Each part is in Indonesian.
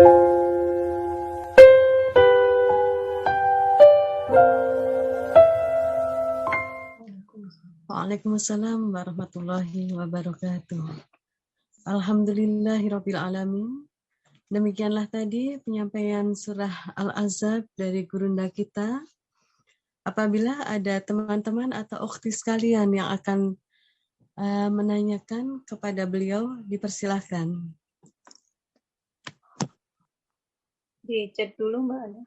Waalaikumsalam warahmatullahi wabarakatuh. Alhamdulillahirabbil alamin. Demikianlah tadi penyampaian surah Al-Ahzab dari gurunda kita. Apabila ada teman-teman atau ukhti sekalian yang akan menanyakan kepada beliau, dipersilahkan. Di chat dulu Mbak Ana.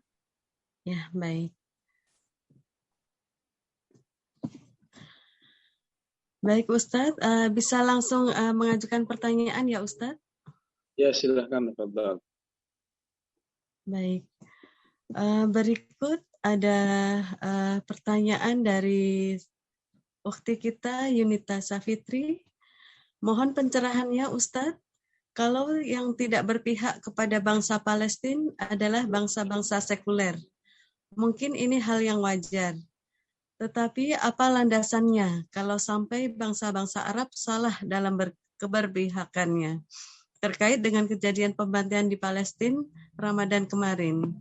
Ya, baik. Baik Ustadz, bisa langsung mengajukan pertanyaan ya Ustadz? Ya, silakan Fadhal. Baik. Berikut ada pertanyaan dari ukhti kita Yunita Safitri. Mohon pencerahannya Ustadz. Kalau yang tidak berpihak kepada bangsa Palestina adalah bangsa-bangsa sekuler. Mungkin ini hal yang wajar. Tetapi apa landasannya kalau sampai bangsa-bangsa Arab salah dalam keberpihakannya terkait dengan kejadian pembantaian di Palestina Ramadan kemarin?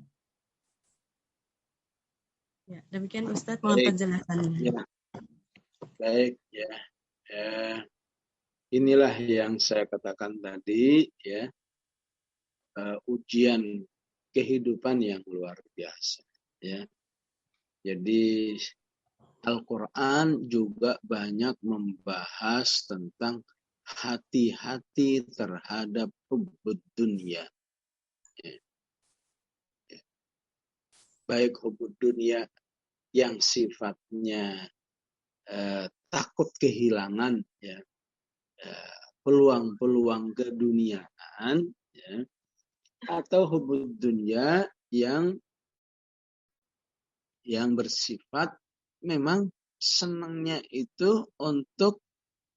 Ya, demikian Ustadz, mohon penjelasannya. Ya. Baik, ya. Inilah yang saya katakan tadi, ya, ujian kehidupan yang luar biasa, ya. Jadi Al-Quran juga banyak membahas tentang hati-hati terhadap hubbud dunia. Ya. Ya. Baik hubbud dunia yang sifatnya takut kehilangan, ya, peluang-peluang keduniaan, ya, atau hubbud dunia yang bersifat memang senangnya itu untuk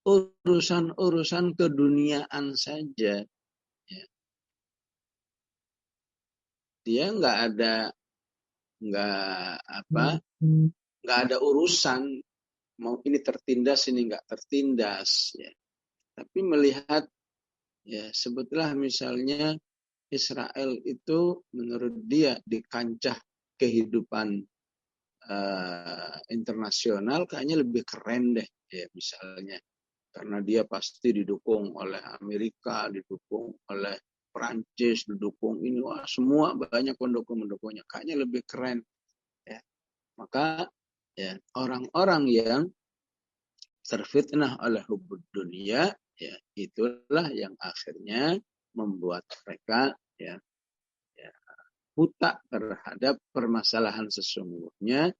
urusan-urusan keduniaan saja. Ya. Dia nggak ada urusan mau ini tertindas ini nggak tertindas. Ya. Tapi melihat, ya, sebutlah misalnya Israel itu menurut dia di kancah kehidupan internasional kayaknya lebih keren deh, ya, misalnya karena dia pasti didukung oleh Amerika, didukung oleh Perancis, didukung ini, wah, semua banyak pendukung-pendukungnya, kayaknya lebih keren, ya. Maka, ya, orang-orang yang terfitnah oleh hubbud dunia, ya, itulah yang akhirnya membuat mereka, ya, buta terhadap permasalahan sesungguhnya.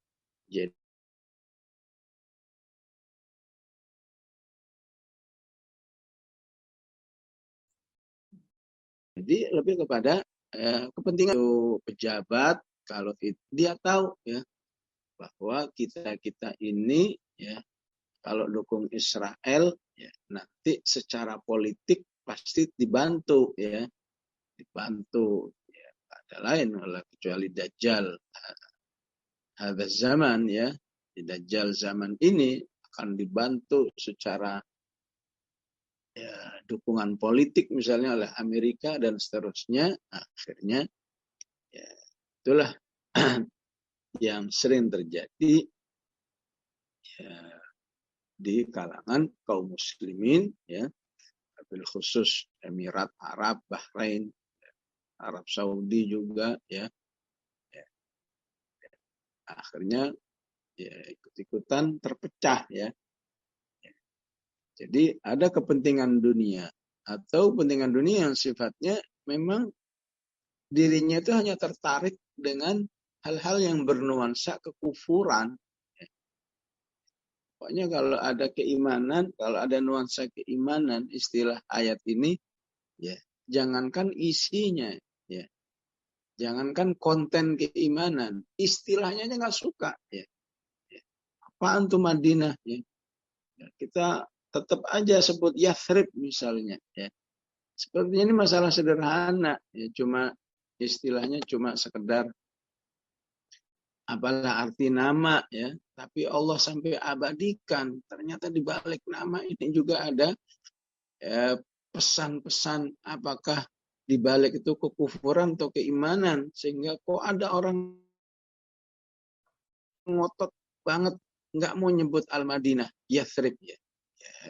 Jadi lebih kepada kepentingan pejabat, kalau dia tahu, ya, bahwa kita ini, ya, kalau dukung Israel, ya, nanti secara politik pasti dibantu, ya, ya, ada lain kecuali Dajjal. Hadza zaman, ya, di Dajjal zaman ini akan dibantu secara, ya, dukungan politik misalnya oleh Amerika dan seterusnya. Akhirnya, ya, itulah yang sering terjadi, ya, di kalangan kaum muslimin, ya, bil khusus Emirat Arab, Bahrain, Arab Saudi juga, ya, akhirnya, ya, ikut-ikutan terpecah, ya. Jadi ada kepentingan dunia atau kepentingan dunia yang sifatnya memang dirinya itu hanya tertarik dengan hal-hal yang bernuansa kekufuran. Pokoknya kalau ada keimanan, kalau ada nuansa keimanan, istilah ayat ini, ya, jangankan isinya, ya, jangankan konten keimanan, istilahnya aja nggak suka, ya. Apaan tuh Madinah, ya. Kita tetap aja sebut Yathrib misalnya, ya. Sepertinya ini masalah sederhana, ya, cuma istilahnya cuma sekedar apalah arti nama, ya, tapi Allah sampai abadikan. Ternyata di balik nama ini juga ada pesan-pesan, apakah di balik itu kekufuran atau keimanan, sehingga kok ada orang ngotot banget nggak mau nyebut Al-Madinah, Yathrib ya.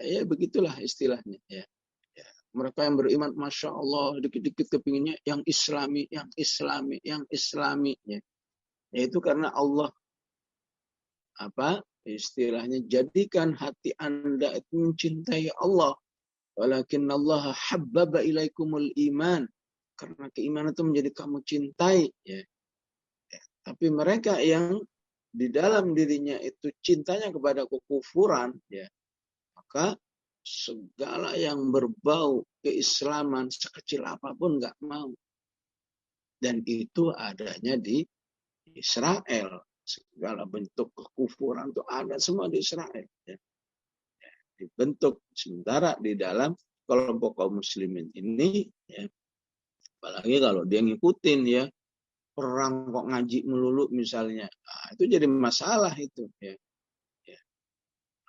Ya begitulah istilahnya ya. Ya. Mereka yang beriman, masya Allah, dikit-dikit kepinginnya yang Islami, yang Islami, yang Islami ya. Yaitu karena Allah istilahnya jadikan hati Anda itu mencintai Allah. Walakin Allah habbaba ilaikumul iman. Karena keimanan itu menjadi kamu cintai ya. Ya. Tapi mereka yang di dalam dirinya itu cintanya kepada kekufuran ya, maka segala yang berbau keislaman sekecil apapun nggak mau. Dan itu adanya di Israel. Segala bentuk kekufuran itu ada semua di Israel ya. Ya, dibentuk. Sementara di dalam kelompok kaum muslimin ini ya, apalagi kalau dia ngikutin ya, perang kok ngaji melulu misalnya, itu jadi masalah itu ya. Ya.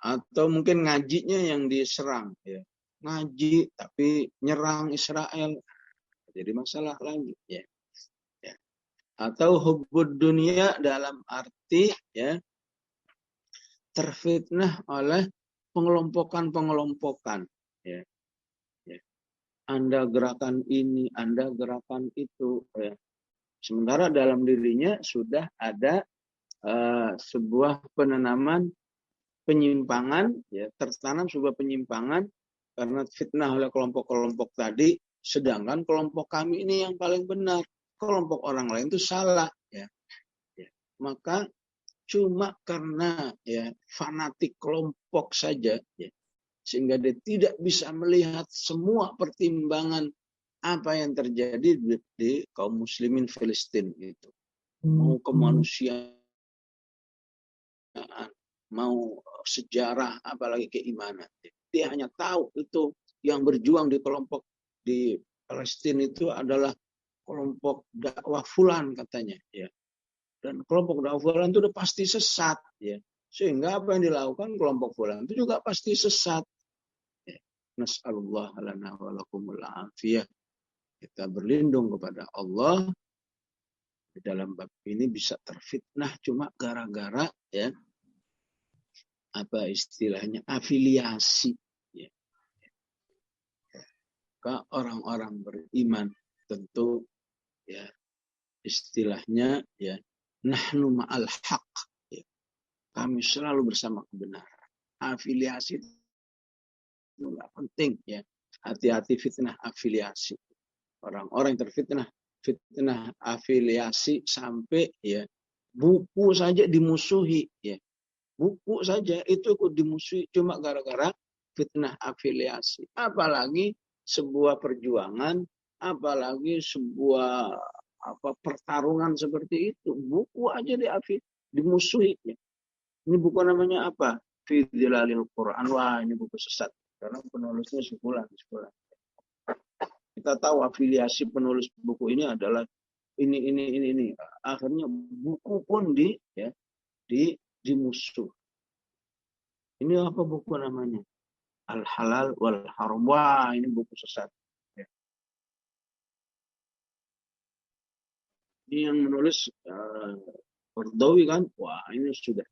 Atau mungkin ngajinya yang diserang ya, ngaji tapi nyerang Israel, jadi masalah lagi ya. Ya. Atau hubbud dunia dalam arti ya, terfitnah oleh pengelompokan ya. Ya. Anda gerakan ini, Anda gerakan itu ya. Sementara dalam dirinya sudah ada sebuah penanaman penyimpangan, ya, tertanam sebuah penyimpangan karena fitnah oleh kelompok-kelompok tadi, sedangkan kelompok kami ini yang paling benar, kelompok orang lain itu salah, ya. Ya. Maka cuma karena ya fanatik kelompok saja, ya, sehingga dia tidak bisa melihat semua pertimbangan apa yang terjadi di kaum muslimin Filistin itu. Mau kemanusiaan, mau sejarah, apalagi keimanan. Dia hanya tahu itu yang berjuang di kelompok di Palestina itu adalah kelompok dakwah fulan katanya. Ya. Dan kelompok dakwah fulan itu udah pasti sesat. Ya. Sehingga apa yang dilakukan kelompok fulan itu juga pasti sesat. Ya. Nas'alullah lana wa lakumul afiyah. Kita berlindung kepada Allah di dalam bab ini bisa terfitnah cuma gara-gara ya apa istilahnya afiliasi ya. Maka orang-orang beriman tentu ya istilahnya ya nahnu ma'al haq ya. Kami selalu bersama kebenaran. Afiliasi itu enggak penting ya. Hati-hati fitnah afiliasi. Orang-orang yang terfitnah fitnah afiliasi sampai ya buku saja dimusuhi ya. Buku saja itu ikut dimusuhi cuma gara-gara fitnah afiliasi. Apalagi sebuah perjuangan, apalagi sebuah pertarungan seperti itu. Buku aja dimusuhi ya. Ini buku namanya apa? Fi Dhilalil Quran. Wah, ini buku sesat. Karena penulisnya sebulan. Kita tahu afiliasi penulis buku ini adalah ini. Akhirnya buku pun dimusuh. Ini apa buku namanya? Al-Halal wal Haram. Wah, ini buku sesat. Ya. Ini yang menulis Qardawi kan? Wah, ini sudah.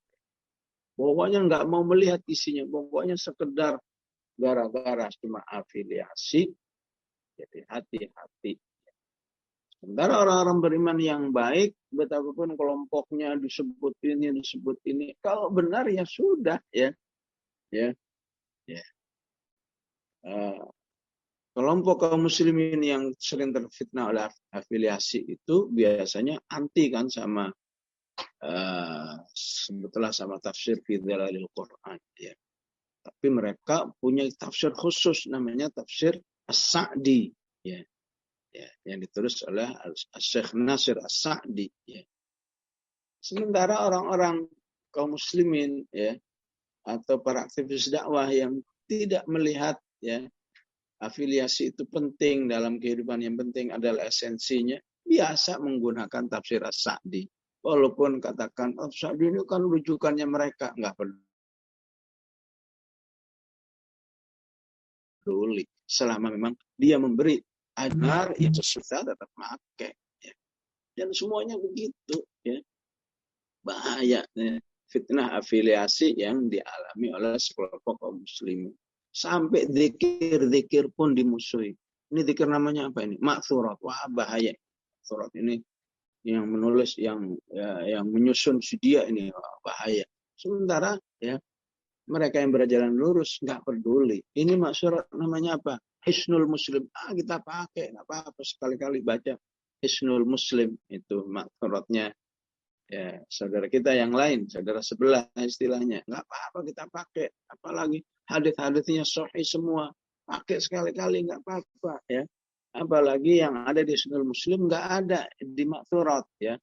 Pokoknya nggak mau melihat isinya. Pokoknya sekedar gara-gara cuma afiliasi. Jadi hati-hati. Sementara orang-orang beriman yang baik, betapapun kelompoknya disebut ini, kalau benar ya sudah ya. Kelompok kaum muslimin yang sering terfitnah oleh afiliasi itu biasanya anti kan sama sebetulnya sama tafsir fi Dhilalil Quran ya. Tapi mereka punya tafsir khusus namanya tafsir As-Sa'di ya. Ya, yang ditulis oleh Syekh Nasir As-Sa'di ya. Sementara orang-orang kaum muslimin ya atau para aktivis dakwah yang tidak melihat ya afiliasi itu penting dalam kehidupan, yang penting adalah esensinya, biasa menggunakan tafsir As-Sa'di. Walaupun katakan As-Sa'di ini kan rujukannya mereka, nggak peduli selama memang dia memberi Benar, itu susah tetap pakai. Ya. Dan semuanya begitu. Ya. Bahaya. Ya. Fitnah afiliasi yang dialami oleh sekelompok kaum muslimin. Sampai zikir-zikir pun dimusuhi. Ini zikir namanya apa ini? Ma'thurat. Wah, bahaya. Surat ini yang menulis, yang menyusun si dia ini, wah, bahaya. Sementara ya mereka yang berjalan lurus nggak peduli. Ini surat namanya apa? Hisnul Muslim. Kita pakai, nggak apa-apa, sekali-kali baca Hisnul Muslim, itu suratnya ya saudara kita yang lain, saudara sebelah istilahnya. Nggak apa-apa kita pakai, apalagi hadis-hadisnya sahih semua, pakai sekali-kali nggak apa-apa ya. Apalagi yang ada di Hisnul Muslim nggak ada di surat ya.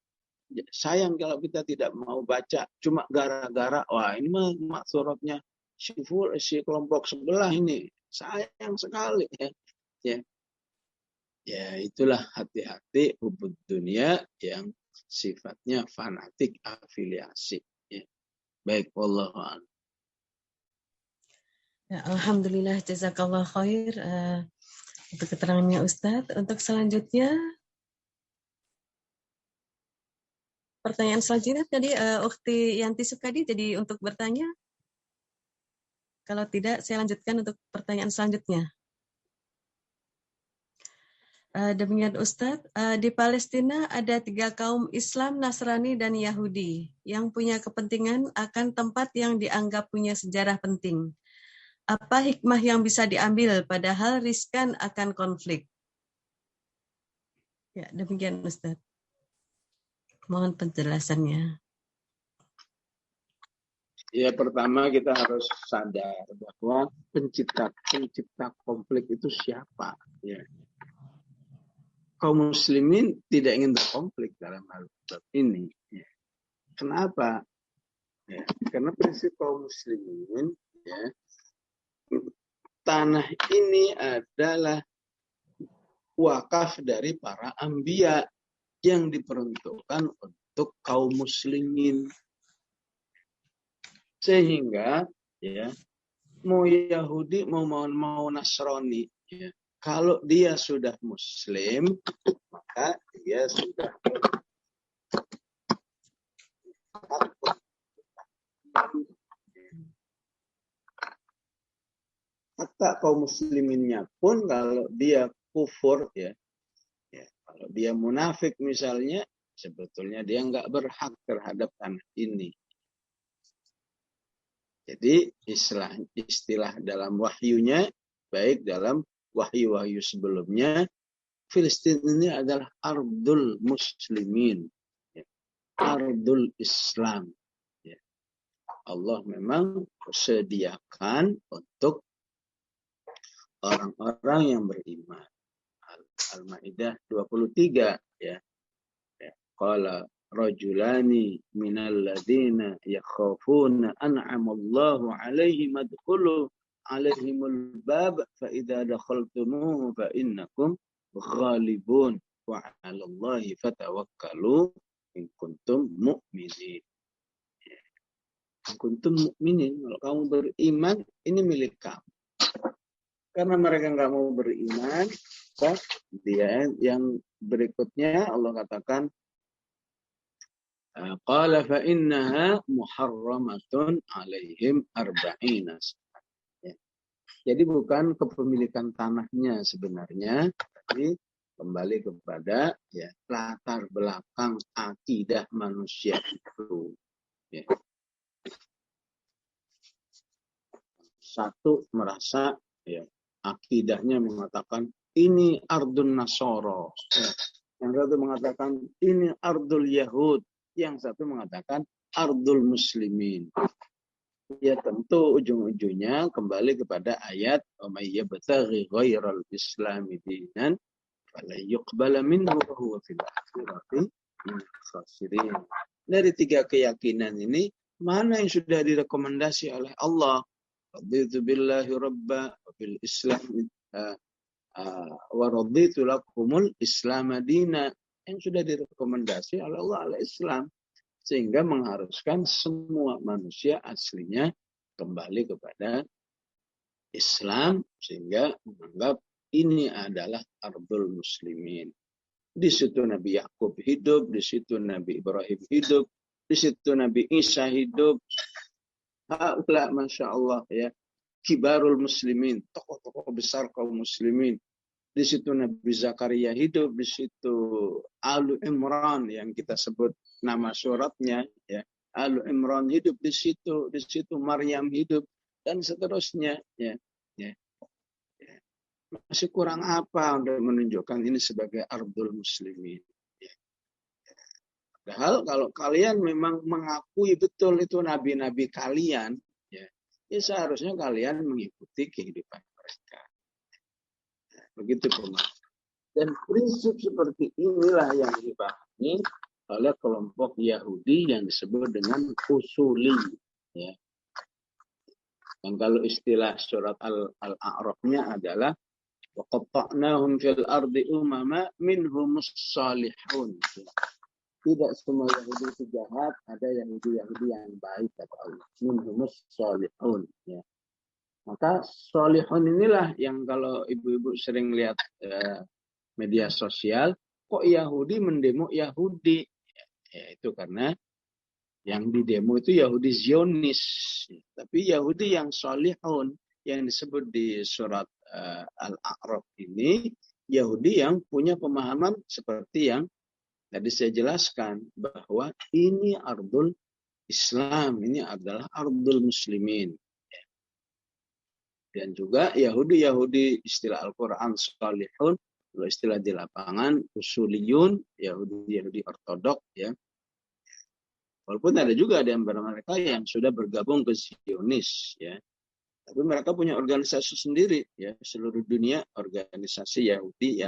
Sayang kalau kita tidak mau baca cuma gara-gara wah ini mah suratnya si kelompok sebelah ini, sayang sekali ya. Ya itulah, hati-hati hubud dunia yang sifatnya fanatik afiliasi ya. Baik, wallahu a'lam. Ya, alhamdulillah, jazakallah khair untuk keterangannya Ustadz. Untuk selanjutnya, pertanyaan selanjutnya tadi Ukhti Yanti Sukadi jadi untuk bertanya. Kalau tidak, saya lanjutkan untuk pertanyaan selanjutnya. Demikian Ustadz, di Palestina ada 3 kaum Islam, Nasrani, dan Yahudi yang punya kepentingan akan tempat yang dianggap punya sejarah penting. Apa hikmah yang bisa diambil padahal riskan akan konflik? Ya, demikian Ustadz. Mohon penjelasannya. Ya, pertama kita harus sadar bahwa pencipta konflik itu siapa ya. Kaum muslimin tidak ingin berkonflik dalam hal ini. Ya. Kenapa? Ya, karena prinsip kaum muslimin ya, tanah ini adalah wakaf dari para anbiya yang diperuntukkan untuk kaum muslimin. Sehingga ya mau Yahudi mau Nasrani ya, kalau dia sudah muslim maka dia sudah kata kaum musliminnya pun kalau dia kufur ya, kalau dia munafik misalnya, sebetulnya dia nggak berhak terhadap tanah ini. Jadi istilah dalam wahyunya, baik dalam wahyu-wahyu sebelumnya, Filistin ini adalah ardul muslimin, ya. Ardul Islam. Ya. Allah memang sediakan untuk orang-orang yang beriman. Al-Maidah 23 ya. Qala rajulani minal ladina yakhafuna an'amallahu alaihim adkhulu alaihimul bab fa idza dakhaltumuhu fa innakum ghalibun wa 'alallahi fatawakkalu in kuntum mu'minin. In kuntum mu'minin, kalau kamu beriman ini milik kamu. Karena mereka nggak mau beriman, dia yang berikutnya Allah katakan qala fa innaha muharramatun alaihim arba'ina. Ya. Jadi bukan kepemilikan tanahnya sebenarnya, tapi kembali kepada ya latar belakang akidah manusia itu. Ya. Satu merasa ya akidahnya mengatakan ini ardun Nasoro. Ya. Yang satu mengatakan ini ardul Yahud. Yang satu mengatakan ardul muslimin. Ya tentu ujung-ujungnya kembali kepada ayat wa may yabtaghi ghairal islami dinan fala yuqbala minhu wa huwa fil akhirati minal khasirin. Dari 3 keyakinan ini, mana yang sudah direkomendasi oleh Allah? Raditu billahi rabba wa bil islam wa raditu lakumul islam madina, yang sudah direkomendasi oleh Allah al-Islam, sehingga mengharuskan semua manusia aslinya kembali kepada Islam, sehingga menganggap ini adalah ardul muslimin. Di situ Nabi Yakub hidup, di situ Nabi Ibrahim hidup, di situ Nabi Isa hidup. Haula, masya Allah ya, kibarul muslimin, tokoh-tokoh besar kaum muslimin. Di situ Nabi Zakaria hidup, di situ Alu Imran yang kita sebut nama suratnya ya. Alu Imran hidup di situ Maryam hidup dan seterusnya ya. Masih kurang apa untuk menunjukkan ini sebagai ardul muslimin. Ya. Padahal kalau kalian memang mengakui betul itu nabi-nabi kalian, ya seharusnya kalian mengikuti kehidupan mereka. Begitu pemahaman. Dan prinsip seperti inilah yang dipahami oleh kelompok Yahudi yang disebut dengan usuli. Ya. Dan kalau istilah surat Al-A'rafnya adalah وَقَطَّعْنَاهُمْ فِي الْأَرْضِ أُمَمًا مِنْهُمُ الصَّالِحُونَ. Tidak semua Yahudi itu jahat, ada Yahudi yang baik kata Allah. Minhumus salihun. Ya. Maka salihun inilah yang kalau ibu-ibu sering lihat media sosial, kok Yahudi mendemo Yahudi? Ya, itu karena yang didemo itu Yahudi Zionis. Tapi Yahudi yang salihun yang disebut di surat Al-A'raf ini, Yahudi yang punya pemahaman seperti yang tadi saya jelaskan, bahwa ini ardul Islam, ini adalah ardul muslimin. Dan juga Yahudi istilah Al-Quran salihun, kalau istilah di lapangan usuliyun, Yahudi ortodok ya. Walaupun ada juga di antara mereka yang sudah bergabung ke Zionis ya. Tapi mereka punya organisasi sendiri ya, seluruh dunia organisasi Yahudi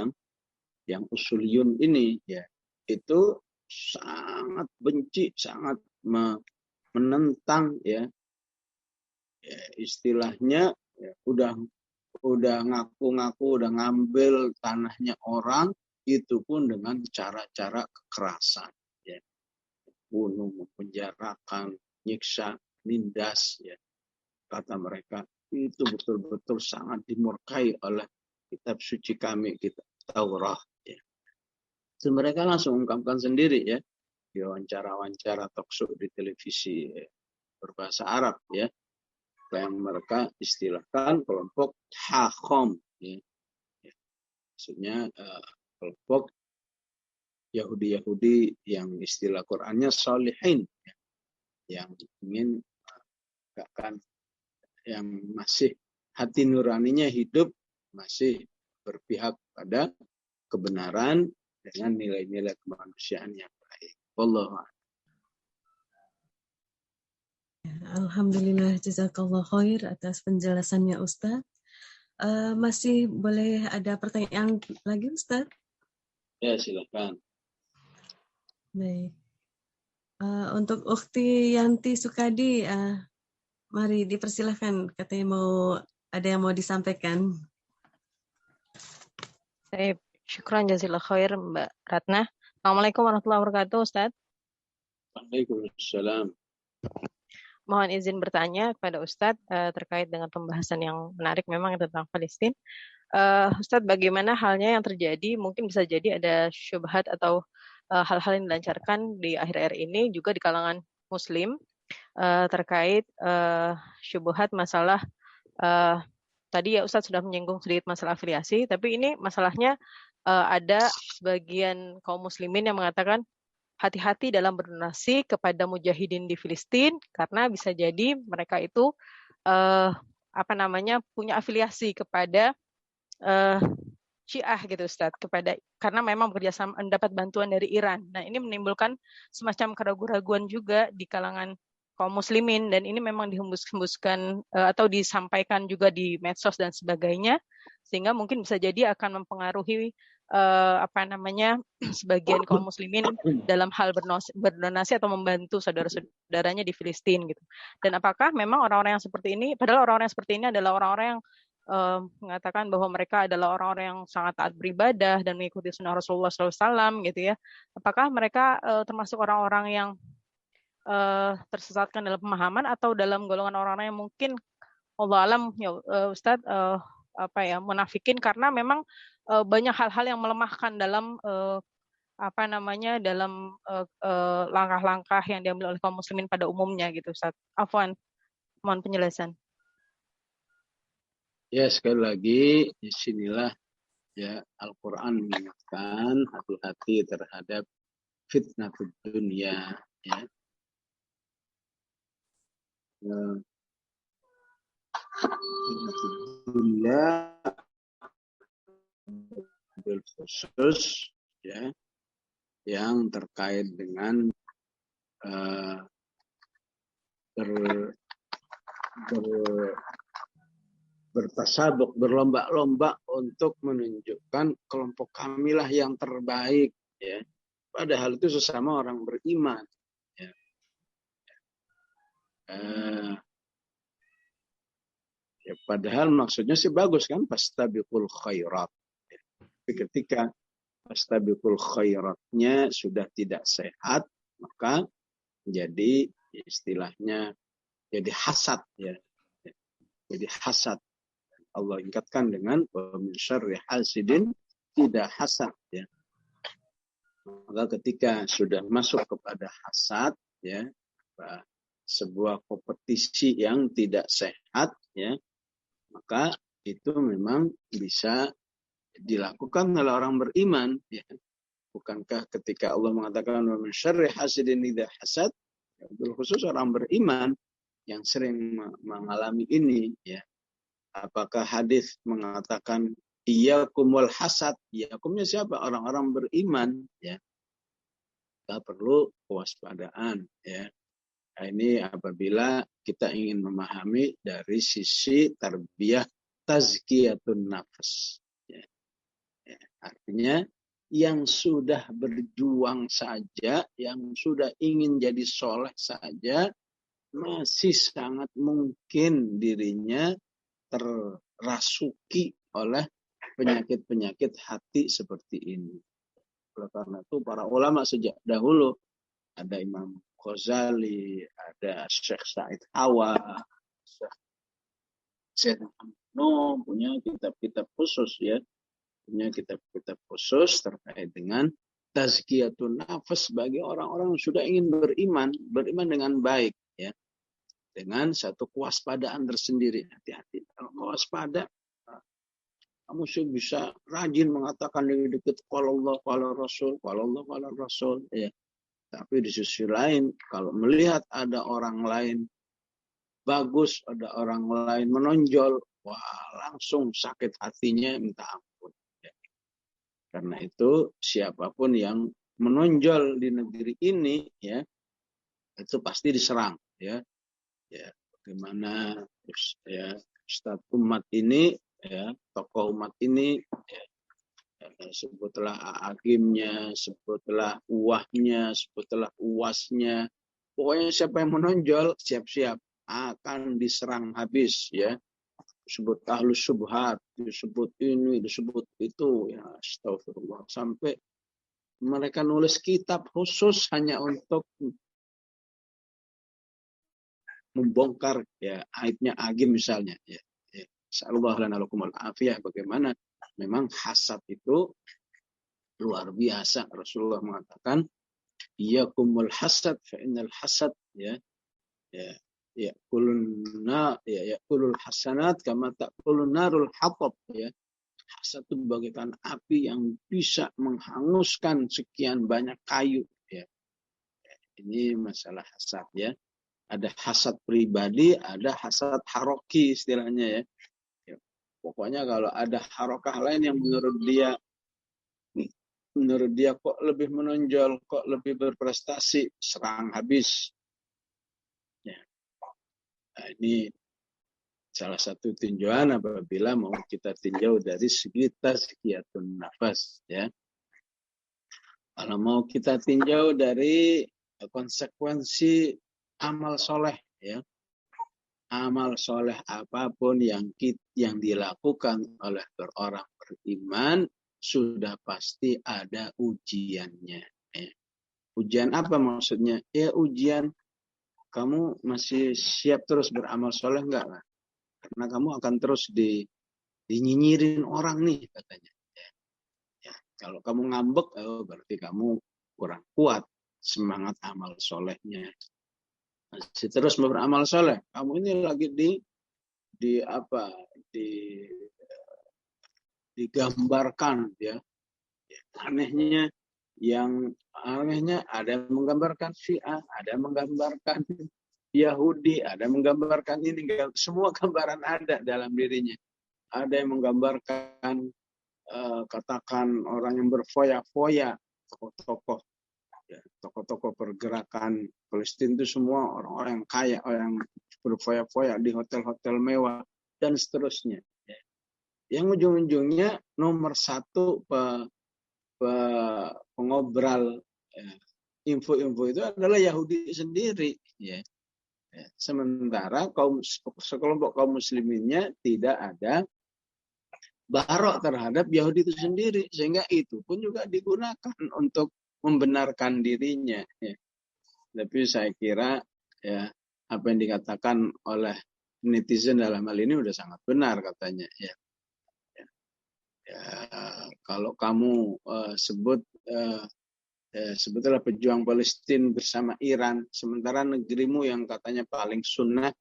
yang usuliyun ini ya. Itu sangat benci, sangat menentang ya, istilahnya ya, udah ngaku-ngaku udah ngambil tanahnya orang, itu pun dengan cara-cara kekerasan ya, bunuh, penjarakan, nyiksa, nindas ya. Kata mereka itu betul-betul sangat dimurkai oleh kitab suci kami, kitab Taurat ya. So, mereka langsung ungkapkan sendiri ya, di wawancara-wawancara talkshow di televisi berbahasa Arab ya, yang mereka istilahkan kelompok Hakom ya. Maksudnya kelompok Yahudi yang istilah Qurannya salihin ya, yang ingin menegakkan, yang masih hati nuraninya hidup, masih berpihak pada kebenaran dengan nilai-nilai kemanusiaan yang baik. Wallahu a'lam. Alhamdulillah, jazakallah khair atas penjelasannya Ustaz. Masih boleh ada pertanyaan lagi Ustaz? Ya, silakan. Baik. Untuk Ukhti Yanti Sukadi, mari dipersilahkan, katanya ada yang mau disampaikan. Baik, syukran jazakallah khair Mbak Ratna. Assalamualaikum warahmatullahi wabarakatuh, Ustaz. Waalaikumsalam. Mohon izin bertanya kepada Ustadz terkait dengan pembahasan yang menarik memang tentang Palestina. Ustadz, bagaimana halnya yang terjadi? Mungkin bisa jadi ada syubhat atau hal-hal yang dilancarkan di akhir-akhir ini juga di kalangan Muslim terkait syubhat masalah tadi ya Ustadz sudah menyinggung sedikit masalah afiliasi, tapi ini masalahnya ada sebagian kaum Muslimin yang mengatakan hati-hati dalam berdonasi kepada mujahidin di Filistin karena bisa jadi mereka itu punya afiliasi kepada Syiah gitu Ustaz, karena memang bekerjasama mendapat bantuan dari Iran. Nah, ini menimbulkan semacam keraguan-keraguan juga di kalangan kaum muslimin, dan ini memang dihembus-hembuskan atau disampaikan juga di medsos dan sebagainya, sehingga mungkin bisa jadi akan mempengaruhi sebagian kaum muslimin dalam hal berdonasi atau membantu saudara-saudaranya di Filistin gitu. Dan apakah memang orang-orang yang seperti ini, padahal orang-orang yang seperti ini adalah orang-orang yang mengatakan bahwa mereka adalah orang-orang yang sangat taat beribadah dan mengikuti sunnah Rasulullah SAW gitu ya. Apakah mereka termasuk orang-orang yang tersesatkan dalam pemahaman atau dalam golongan orang-orang yang mungkin Allah alam ya Ustadz munafikin, karena memang banyak hal-hal yang melemahkan dalam dalam langkah-langkah yang diambil oleh kaum muslimin pada umumnya gitu, Ustaz. Afwan, mohon penjelasan. Ya, sekali lagi disinilah ya Al-Quran mengingatkan hati-hati terhadap fitnah dunia, ya. Dunia khusus ya yang terkait dengan bertasaduk, berlomba-lomba untuk menunjukkan kelompok kamilah yang terbaik, ya. Padahal itu sesama orang beriman, ya. Ya, padahal maksudnya sih bagus kan, fastabiqul khairat. Ya. Tapi ketika fastabiqul khairatnya sudah tidak sehat, maka jadi istilahnya jadi hasad, ya. Jadi hasad. Allah ingatkan dengan min syarri hasidin tidak hasad, ya. Maka ketika sudah masuk kepada hasad, ya, sebuah kompetisi yang tidak sehat, ya, maka itu memang bisa dilakukan oleh orang beriman, ya. Bukankah ketika Allah mengatakan min syarri hasidin idza hasad, ya, khusus orang beriman yang sering mengalami ini, ya. Apakah hadis mengatakan iyyakumul hasad? Iyyakumnya siapa? Orang-orang beriman, ya. Kita perlu kewaspadaan, ya. Nah, ini apabila kita ingin memahami dari sisi tarbiyah tazkiyatun nafs, ya. Ya, artinya yang sudah berjuang saja, yang sudah ingin jadi soleh saja, masih sangat mungkin dirinya terrasuki oleh penyakit-penyakit hati seperti ini. Oleh karena itu para ulama sejak dahulu, ada Imam Ghazali, ada Syekh Said Hawa, Syekh Muhammad punya kitab-kitab khusus, ya. Punya kitab-kitab khusus terkait dengan tazkiyatun nafs bagi orang-orang yang sudah ingin beriman dengan baik, ya. Dengan satu kewaspadaan tersendiri. Hati-hati. Kalau kewaspada, kamu bisa rajin mengatakan dikit-dikit kalau Allah, kalau Rasul, kalau Allah, kalau Rasul. Ya. Tapi di sisi lain, kalau melihat ada orang lain bagus, ada orang lain menonjol, wah, langsung sakit hatinya minta ampun. Ya. Karena itu siapapun yang menonjol di negeri ini, ya, itu pasti diserang, ya. Ya, bagaimana ya Ustadz umat ini, ya, tokoh umat ini, ya, sebutlah agimnya, sebutlah uahnya, sebutlah uasnya, pokoknya siapa yang menonjol siap-siap akan diserang habis, ya. Disebut ahlus syubhat, disebut ini, disebut itu, ya, astagfirullah, sampai mereka nulis kitab khusus hanya untuk membongkar, ya, aibnya agim misalnya, ya. Insyaallah lana lakumul afiyah. Bagaimana memang hasad itu luar biasa. Rasulullah mengatakan iyakumul hasad fa innal hasad, ya, ya kulul hasanat kama ta'kulun narul hatab, ya. Hasad itu bagaikan api yang bisa menghanguskan sekian banyak kayu, ya. Ini masalah hasad, ya. Ada hasad pribadi, ada hasad haroki istilahnya, ya. Ya. Pokoknya kalau ada harokah lain yang menurut dia kok lebih menonjol, kok lebih berprestasi, serang habis. Ya. Nah, ini salah satu tinjauan apabila mau kita tinjau dari segi tazkiyatun nafas, ya. Kalau mau kita tinjau dari konsekuensi amal soleh, ya. Amal soleh apapun yang dilakukan oleh orang beriman sudah pasti ada ujiannya. Ya. Ujian apa maksudnya? Ya ujian kamu masih siap terus beramal soleh enggak? Karena kamu akan terus dinyinyirin orang nih katanya. Ya, kalau kamu ngambek, berarti kamu kurang kuat semangat amal solehnya. Masih terus beramal soleh. Kamu ini lagi di apa? Digambarkan ya. Anehnya ada yang menggambarkan Syiah, ada yang menggambarkan Yahudi, ada yang menggambarkan ini, semua gambaran ada dalam dirinya. Ada yang menggambarkan katakan orang yang berfoya-foya, tokoh-tokoh ya, tokoh-tokoh pergerakan Palestina itu semua orang-orang yang kaya, orang yang berfoya-foya di hotel-hotel mewah dan seterusnya. Ya. Yang ujung-ujungnya nomor satu pengobrol info-info itu adalah Yahudi sendiri. Ya. Sementara sekelompok kaum musliminnya tidak ada barok terhadap Yahudi itu sendiri, sehingga itu pun juga digunakan untuk membenarkan dirinya. Ya. Tapi saya kira ya apa yang dikatakan oleh netizen dalam hal ini udah sangat benar katanya. Ya, kalau kamu sebetulnya pejuang Palestina bersama Iran, sementara negerimu yang katanya paling sunnah,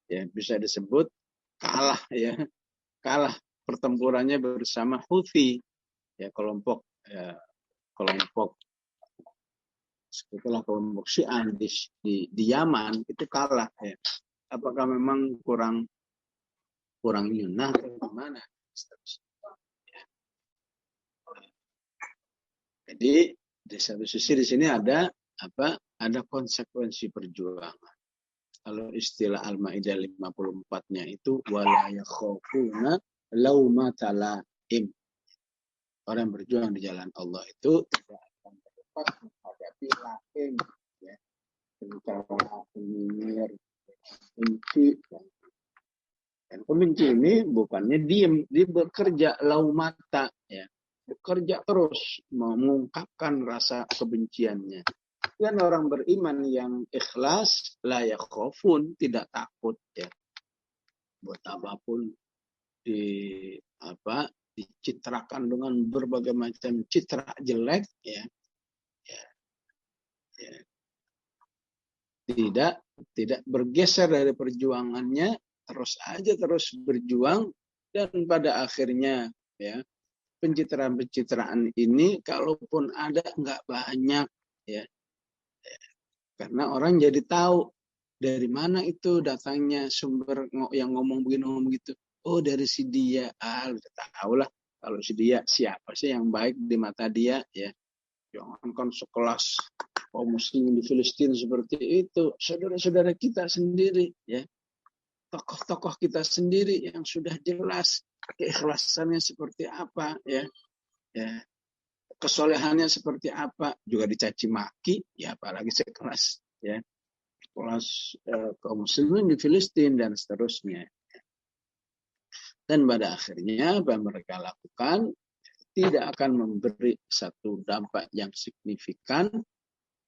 ya bisa disebut kalah pertempurannya bersama Houthi, ya kelompok sebetulnya kelompok Syiah di Yaman itu kalah. Ya. Apakah memang kurang nyunah atau gimana? Ya. Jadi di satu sisi di sini ada konsekuensi perjuangan. Kalau istilah Al-Maidah 54-nya itu wala yakhafuna laumata laim. Orang yang berjuang di jalan Allah itu tidak akan terlepas menghadapi laim, ya. Pencela, penyinyir, benci. Dan pembenci ini bukannya diem, dia bekerja laumata, ya. Bekerja terus mengungkapkan rasa kebenciannya. Dan orang beriman yang ikhlas la yakhafun, tidak takut, ya. Buat apapun dicitrakan dengan berbagai macam citra jelek, ya. Tidak bergeser dari perjuangannya, terus berjuang, dan pada akhirnya ya pencitraan ini kalaupun ada nggak banyak, ya, karena orang jadi tahu dari mana itu datangnya sumber yang ngomong begitu. Oh, dari si dia. Udah tahu lah kalau si dia siapa sih yang baik di mata dia, ya. Jangankan sekelas kaum muslimin di Filistin seperti itu, saudara-saudara kita sendiri, ya, tokoh-tokoh kita sendiri yang sudah jelas keikhlasannya seperti apa, ya, kesolehannya seperti apa, juga dicaci maki, ya apalagi sekelas, ya, kelas kaum muslimin di Filistin dan seterusnya. Dan pada akhirnya apa yang mereka lakukan tidak akan memberi satu dampak yang signifikan.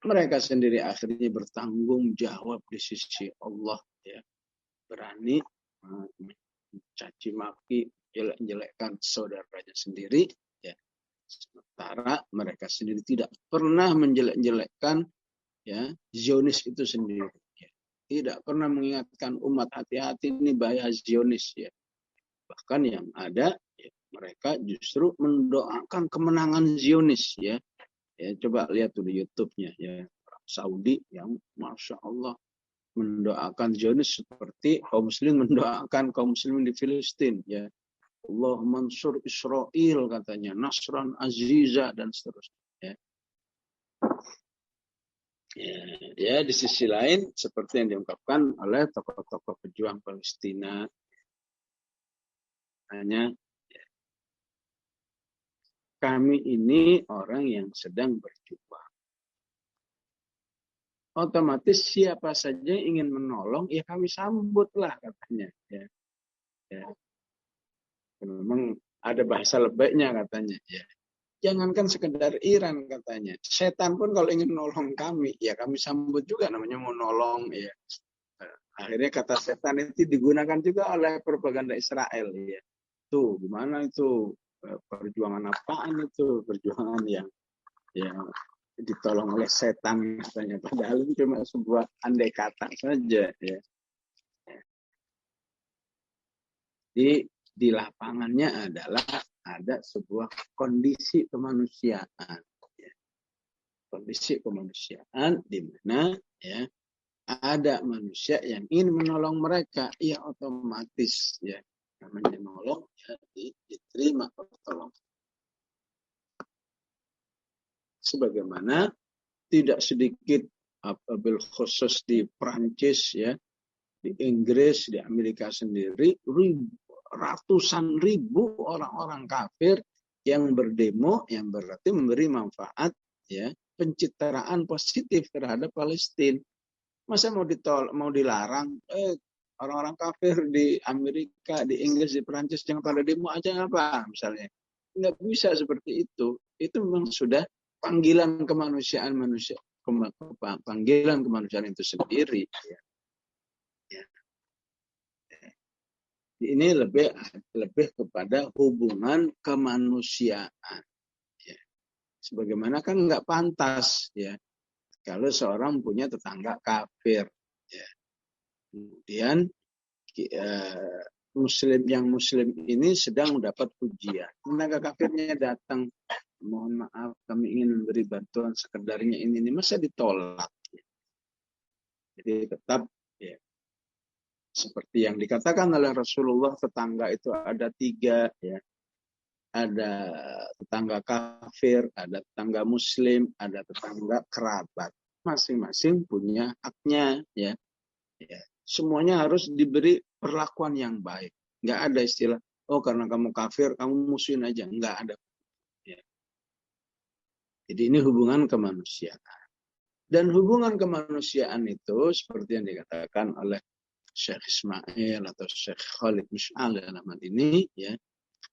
Mereka sendiri akhirnya bertanggung jawab di sisi Allah, ya. Berani mencaci maki, jelek-jelekkan saudaranya sendiri, ya. Sementara mereka sendiri tidak pernah menjelek-jelekkan, ya, Zionis itu sendiri, ya. Tidak pernah mengingatkan umat hati-hati ini bahaya Zionis, ya. Bahkan yang ada, ya, mereka justru mendoakan kemenangan Zionis, ya. Ya, coba lihat tuh di YouTube-nya, ya, Saudi yang Masya Allah mendoakan Zionis seperti kaum muslim mendoakan kaum muslimin di Filistin, ya. Allah mansur Israel katanya, Nasran Aziza dan seterusnya, ya. Ya, di sisi lain seperti yang diungkapkan oleh tokoh-tokoh pejuang Palestina, hanya kami ini orang yang sedang berjuang. Otomatis siapa saja yang ingin menolong, ya kami sambutlah katanya. Ya. Memang ada bahasa lebeknya katanya. Ya. Jangankan sekedar Iran katanya. Setan pun kalau ingin menolong kami, ya kami sambut juga, namanya mau nolong. Ya. Akhirnya kata setan itu digunakan juga oleh propaganda Israel. Ya. Tuh, gimana itu? Perjuangan apaan itu? Perjuangan yang ditolong oleh setan katanya. Padahal itu cuma sebuah andai kata saja. Ya. Di lapangannya adalah ada sebuah kondisi kemanusiaan. Ya. Kondisi kemanusiaan di mana ya ada manusia yang ingin menolong mereka, ya otomatis ya namanya menolong ya diterima pertolongan. Sebagaimana tidak sedikit bil khusus di Prancis ya, di Inggris, di Amerika sendiri, ratusan ribu orang-orang kafir yang berdemo, yang berarti memberi manfaat ya pencitraan positif terhadap Palestina. Masa mau dilarang? Orang-orang kafir di Amerika, di Inggris, di Perancis jangan pada demo aja apa misalnya? Nggak bisa seperti itu. Itu memang sudah panggilan kemanusiaan manusia, panggilan kemanusiaan itu sendiri. Ya. Ini lebih kepada hubungan kemanusiaan. Ya. Sebagaimana kan nggak pantas ya kalau seorang punya tetangga kafir. Ya. Kemudian muslim ini sedang mendapat ujian. Tetangga kafirnya datang, mohon maaf kami ingin memberi bantuan sekedarnya ini masa ditolak. Ya. Jadi tetap ya seperti yang dikatakan oleh Rasulullah, tetangga itu ada 3 ya. Ada tetangga kafir, ada tetangga muslim, ada tetangga kerabat. Masing-masing punya haknya ya. Ya. Semuanya harus diberi perlakuan yang baik. Nggak ada istilah, oh karena kamu kafir, kamu musuhin aja. Nggak ada. Ya. Jadi ini hubungan kemanusiaan. Dan hubungan kemanusiaan itu seperti yang dikatakan oleh Syekh Ismail atau Syekh Khalid Mish'al dalam hal ini ya.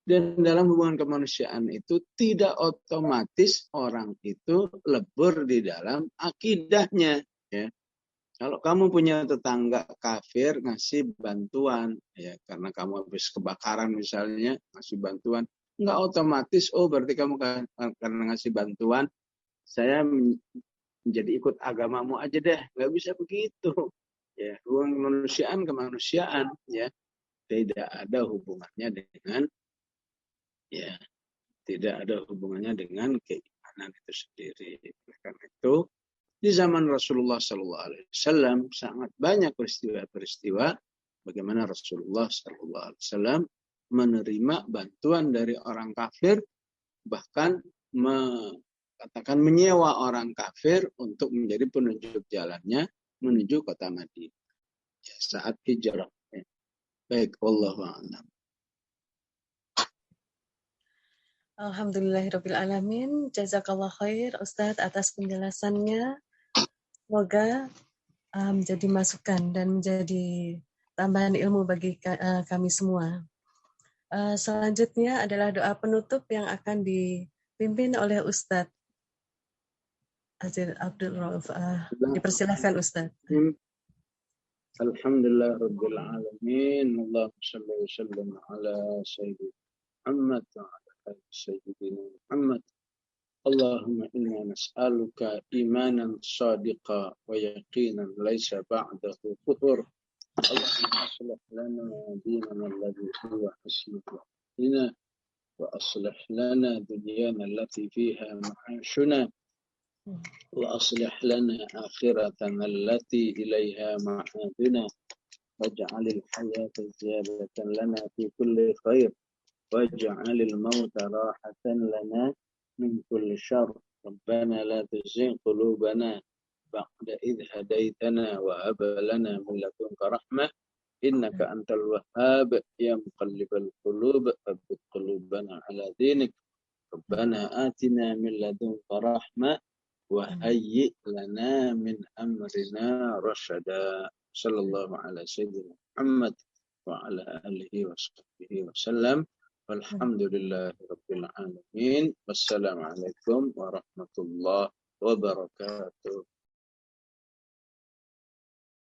Dan dalam hubungan kemanusiaan itu tidak otomatis orang itu lebur di dalam akidahnya ya. Kalau kamu punya tetangga kafir ngasih bantuan ya karena kamu habis kebakaran misalnya ngasih bantuan, enggak otomatis oh berarti kamu karena ngasih bantuan saya menjadi ikut agamamu aja deh. Enggak bisa begitu. Ya, hubungan kemanusiaan ya tidak ada hubungannya dengan ya tidak ada hubungannya dengan keimanan itu sendiri. Karena itu di zaman Rasulullah SAW sangat banyak peristiwa-peristiwa bagaimana Rasulullah SAW menerima bantuan dari orang kafir, bahkan katakan menyewa orang kafir untuk menjadi penunjuk jalannya menuju kota Madinah ya, saat hijrah. Ya. Baik, wallahu a'lam. Alhamdulillahirrabbilalamin. Jazakallah khair Ustadz atas penjelasannya. Semoga menjadi masukan dan menjadi tambahan ilmu bagi kami semua. Selanjutnya adalah doa penutup yang akan dipimpin oleh Ustadz Azir Abdul Rauf. Dipersilakan Ustadz. Alhamdulillah Rabbil Alamin. Allahumma salli wa sallim ala Sayyidina Muhammad wa ala Sayyidina Muhammad. Allahumma inna nas'aluka imanan sadiqa wa yaqinan laysa ba'dahu kufur. Allahumma aslih lana dinana alladhi huwa ismatu lana wa aslih lana dunyana allati fiha ma'ashuna wa aslih lana akhiratana allati ilayha ma'aduna waj'alil hayata ziyadatan lana fi kulli khair waj'alil mauta rahatan lana min kulli syarr. Rabbana la tuzigh qulubana ba'da idh hadaitana wa hab lana min ladunka rahmah innaka antal wahhab ya muqallibal qulub tsabbit qulubana ala dinik. Rabbana atina min ladunka rahmah wa hayyi lana min amrina rasyada. Sallallahu ala sayyidina Muhammad wa ala alihi wa sahbihi wa sallam. Walhamdulillahi rabbil alamin. Wassalamualaikum warahmatullahi wabarakatuh.